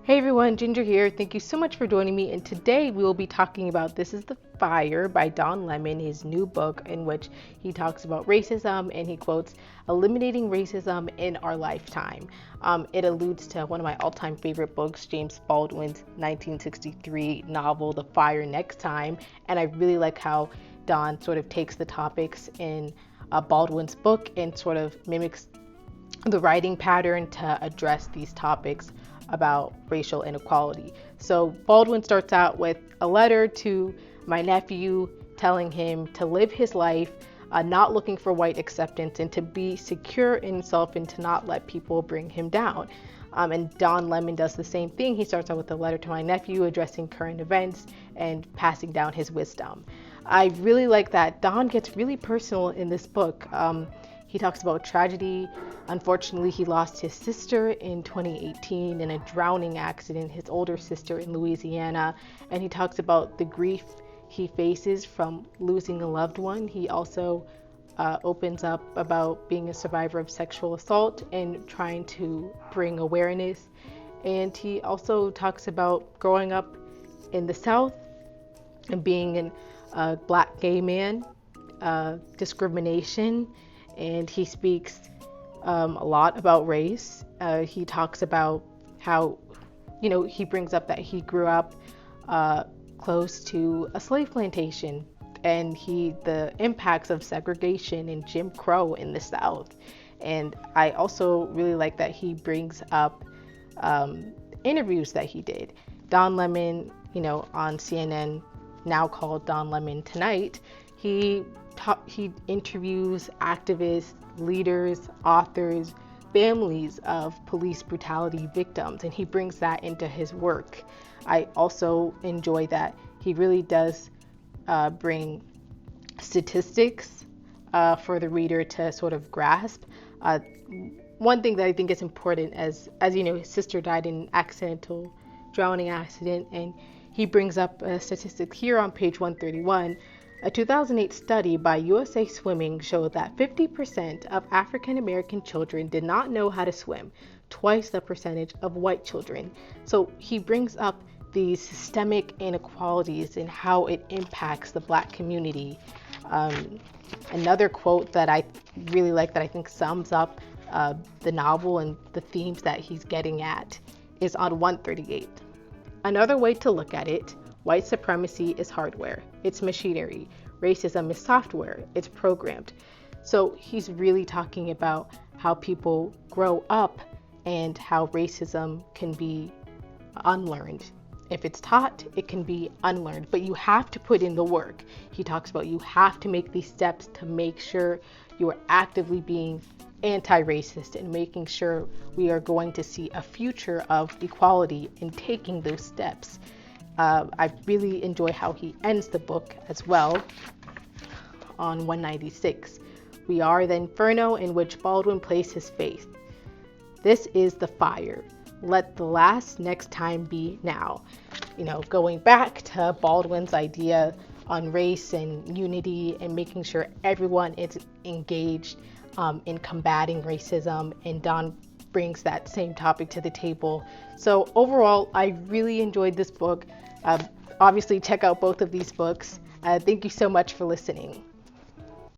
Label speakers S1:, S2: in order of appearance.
S1: Hey everyone, Ginger here. Thank you so much for joining me. And today we will be talking about This is the Fire by Don Lemon, his new book in which he talks about racism and he quotes, "Eliminating racism in our lifetime." It alludes to one of my all-time favorite books, James Baldwin's 1963 novel, The Fire Next Time. And I really like how Don sort of takes the topics in Baldwin's book and sort of mimics the writing pattern to address these topics about racial inequality. So Baldwin starts out with a letter to my nephew telling him to live his life, not looking for white acceptance, and to be secure in himself and to not let people bring him down. And Don Lemon does the same thing. He starts out with a letter to my nephew addressing current events and passing down his wisdom. I really like that Don gets really personal in this book. He talks about tragedy. Unfortunately, he lost his sister in 2018 in a drowning accident, his older sister in Louisiana. And he talks about the grief he faces from losing a loved one. He also opens up about being a survivor of sexual assault and trying to bring awareness. And he also talks about growing up in the South and being a Black gay man, discrimination. And he speaks a lot about race. He talks about how, he brings up that he grew up close to a slave plantation and the impacts of segregation and Jim Crow in the South. And I also really like that he brings up interviews that he did. Don Lemon, on CNN, now called Don Lemon Tonight, he interviews activists, leaders, authors, families of police brutality victims, and he brings that into his work. I also enjoy that he really does bring statistics for the reader to sort of grasp. One thing that I think is important, as his sister died in an accidental drowning accident, and he brings up a statistic here on page 131. A 2008 study by USA Swimming showed that 50% of African American children did not know how to swim, twice the percentage of white children. So he brings up these systemic inequalities and how it impacts the Black community. Another quote that I really like that I think sums up the novel and the themes that he's getting at is on 138. Another way to look at it, white supremacy is hardware, it's machinery. Racism is software, it's programmed. So he's really talking about how people grow up and how racism can be unlearned. If it's taught, it can be unlearned, but you have to put in the work. He talks about you have to make these steps to make sure you are actively being anti-racist and making sure we are going to see a future of equality in taking those steps. I really enjoy how he ends the book as well on 196. We are the inferno in which Baldwin placed his faith. This is the fire. Let the last next time be now. Going back to Baldwin's idea on race and unity and making sure everyone is engaged in combating racism, and Don brings that same topic to the table. So overall, I really enjoyed this book. Obviously, check out both of these books. Thank you so much for listening.